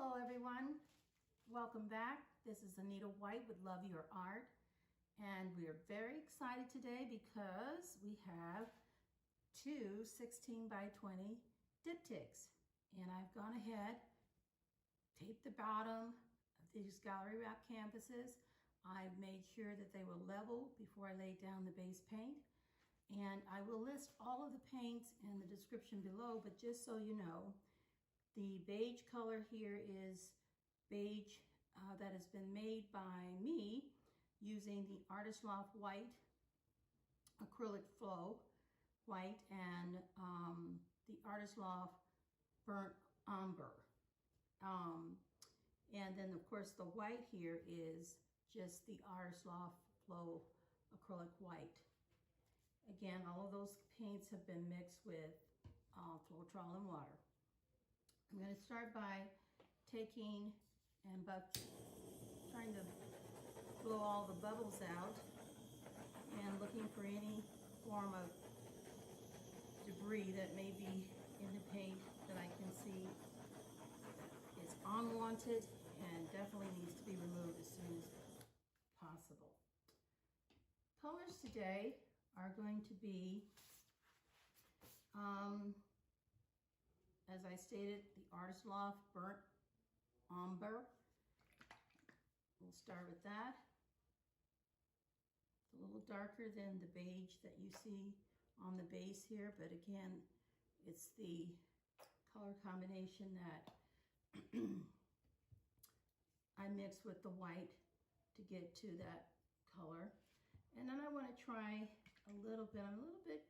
Hello everyone, welcome back. This is Anita White with Love Your Art, and we are very excited today because we have two 16 by 20 diptychs, and I've gone ahead, taped the bottom of these gallery wrap canvases. I've made sure that they were level before I laid down the base paint, and I will list all of the paints in the description below, but just so you know, the beige color here is beige that has been made by me using the Artist Loft White Acrylic Flow White and the Artist Loft Burnt Umber. And then of course the white here is just the Artist Loft Flow Acrylic White. Again, all of those paints have been mixed with Floetrol and water. I'm going to start by taking and trying to blow all the bubbles out and looking for any form of debris that may be in the paint that I can see is unwanted and definitely needs to be removed as soon as possible. Colors today are going to be as I stated, the Artist Loft Burnt Umber. We'll start with that. It's a little darker than the beige that you see on the base here, but again, it's the color combination that I mixed with the white to get to that color. And then I want to try a little bit, I'm a little bit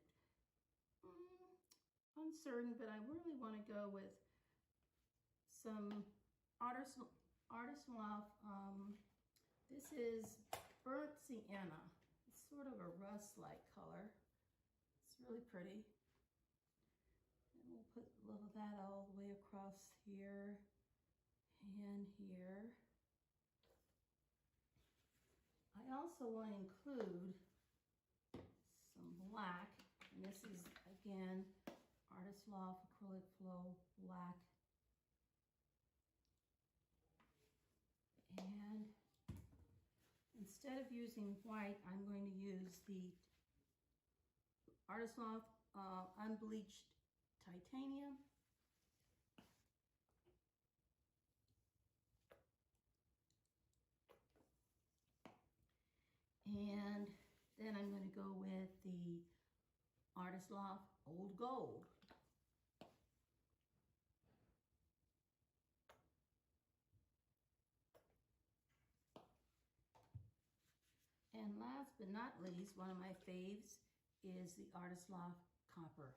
uncertain, but I really want to go with some Artist Loft. This is Burnt Sienna. It's sort of a rust-like color. It's really pretty. And we'll put a little of that all the way across here and here. I also want to include some black, and this is again Artist Loft Acrylic Flow Black. And instead of using white, I'm going to use the Artist Loft Unbleached Titanium. And then I'm going to go with the Artist Loft Old Gold. And last but not least, one of my faves is the Artist Loft Copper.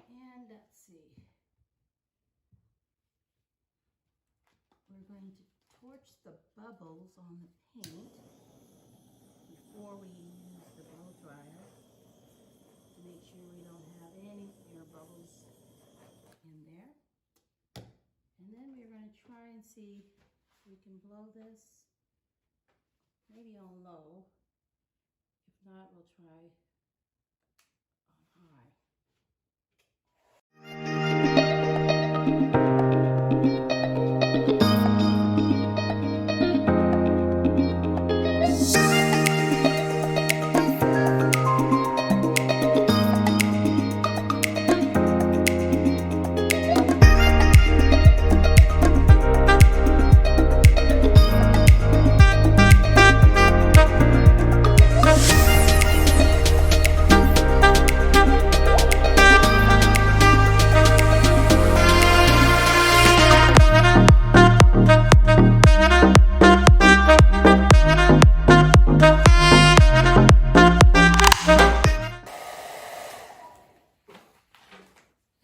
And let's see. We're going to torch the bubbles on the paint before we use the blow dryer to make sure we don't have any air bubbles in there. And then we're going to try and see if we can blow this maybe on low. If not, we'll try on high.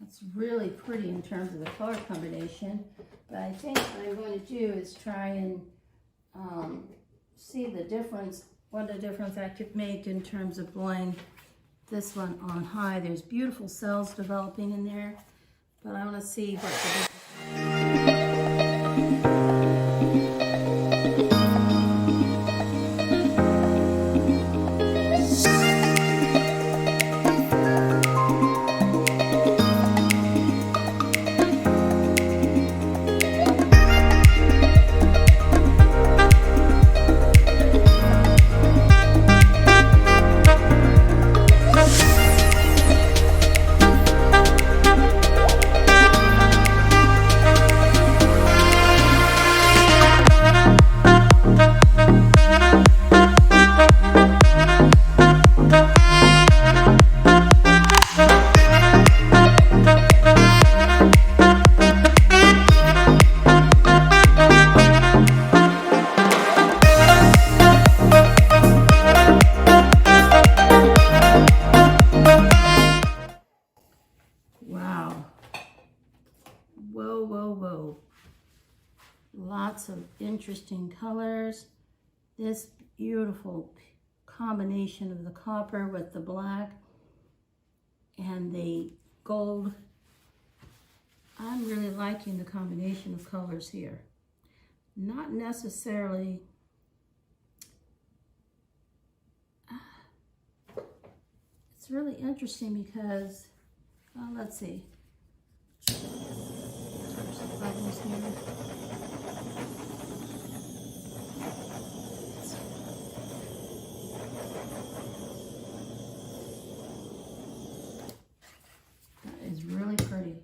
It's really pretty in terms of the color combination, but I think what I'm going to do is try and see the difference, what a difference I could make in terms of blowing this one on high. There's beautiful cells developing in there, but I want to see what the difference. lots of interesting colors. This beautiful combination of the copper with the black and the gold. I'm really liking the combination of colors here. Not necessarily it's really interesting because let's see. Bubbles here. That is really pretty.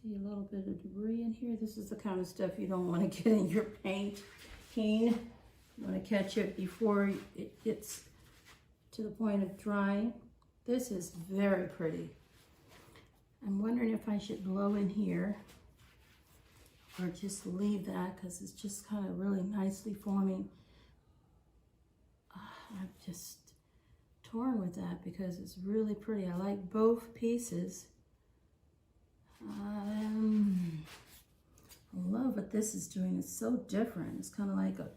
See a little bit of debris in here. This is the kind of stuff you don't want to get in your paint. You want to catch it before it gets to the point of drying. This is very pretty. I'm wondering if I should blow in here or just leave that because it's just kind of really nicely forming. I'm just torn with that because it's really pretty. I like both pieces. I love what this is doing. It's so different. It's kind of like a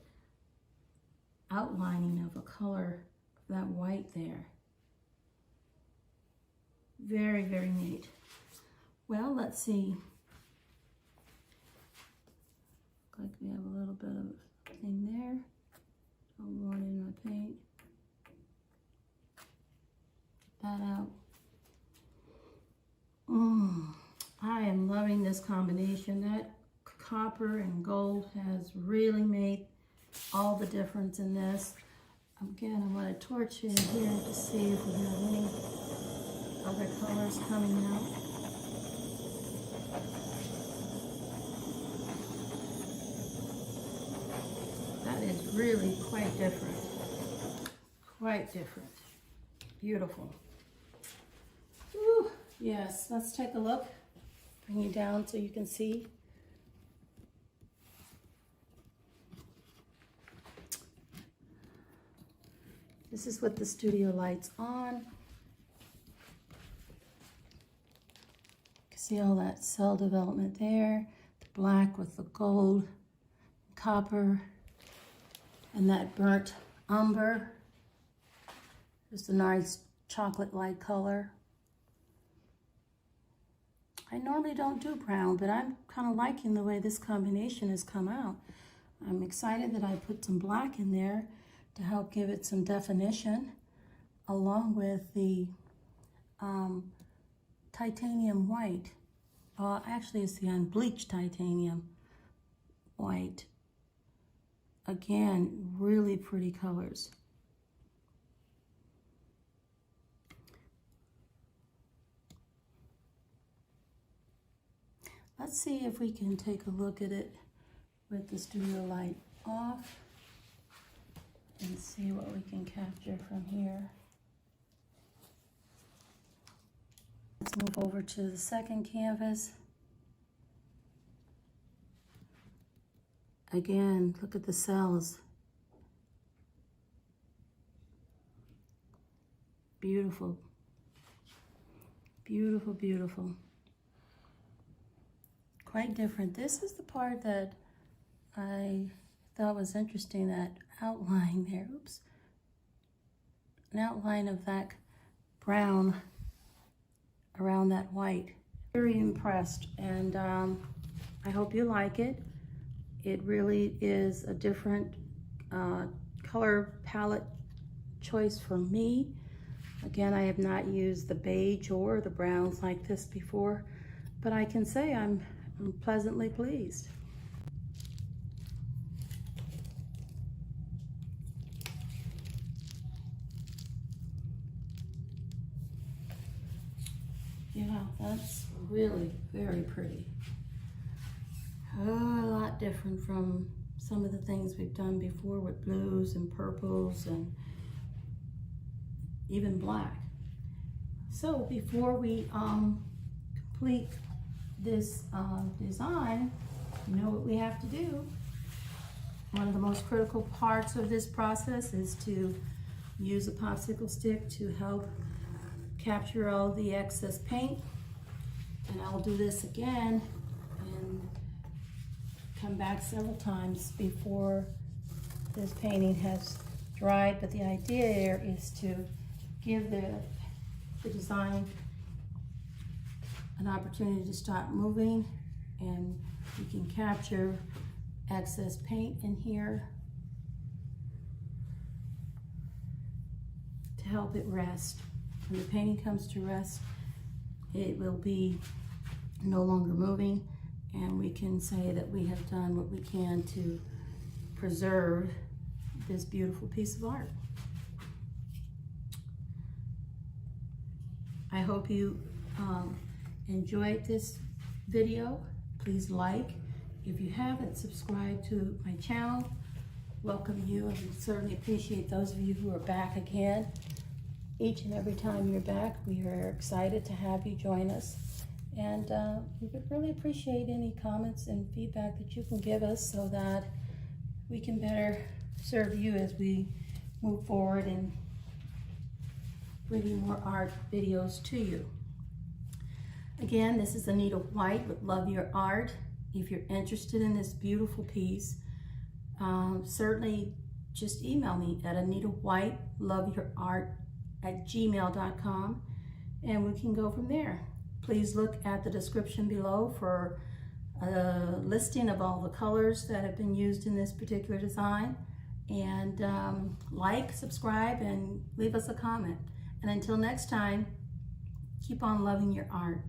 outlining of a color, that white there. Very, very neat. Well, let's see. Looks like we have a little bit of thing there. I'll roll it in my paint. Get that out. I am loving this combination. That copper and gold has really made all the difference in this. Again, I'm going to torch in here to see if we have any other colors coming out. That is really quite different. Quite different. Beautiful. Whew. Yes, let's take a look. Bring you down so you can see. This is with the studio lights on. You can see all that cell development there. The black with the gold, copper, and that burnt umber. Just a nice chocolate light color. I normally don't do brown, but I'm kind of liking the way this combination has come out. I'm excited that I put some black in there to help give it some definition, along with the titanium white. Actually, it's the unbleached titanium white. Again, really pretty colors. Let's see if we can take a look at it with the studio light off and see what we can capture from here. Let's move over to the second canvas. Again, look at the cells. Beautiful. Beautiful, beautiful. Quite different. This is the part that I thought was interesting, that outline there. Oops. An outline of that brown around that white. Very impressed, and I hope you like it. It really is a different color palette choice for me. Again, I have not used the beige or the browns like this before, but I can say I'm pleasantly pleased. Yeah, that's really very pretty. A lot different from some of the things we've done before with blues and purples and even black. So before we complete this design, you know what we have to do. One of the most critical parts of this process is to use a popsicle stick to help capture all the excess paint. And I'll do this again and come back several times before this painting has dried. But the idea here is to give the design an opportunity to stop moving, and you can capture excess paint in here to help it rest. When the painting comes to rest, it will be no longer moving, and we can say that we have done what we can to preserve this beautiful piece of art. I hope you enjoyed this video. Please like. If you haven't subscribed to my channel, welcome you. I would certainly appreciate those of you who are back again. Each and every time you're back, we are excited to have you join us. And we would really appreciate any comments and feedback that you can give us so that we can better serve you as we move forward and bringing more art videos to you. Again, this is Anita White with Love Your Art. If you're interested in this beautiful piece, certainly just email me at anitawhiteloveyourart@gmail.com, and we can go from there. Please look at the description below for a listing of all the colors that have been used in this particular design. And like, subscribe, and leave us a comment. And until next time, keep on loving your art.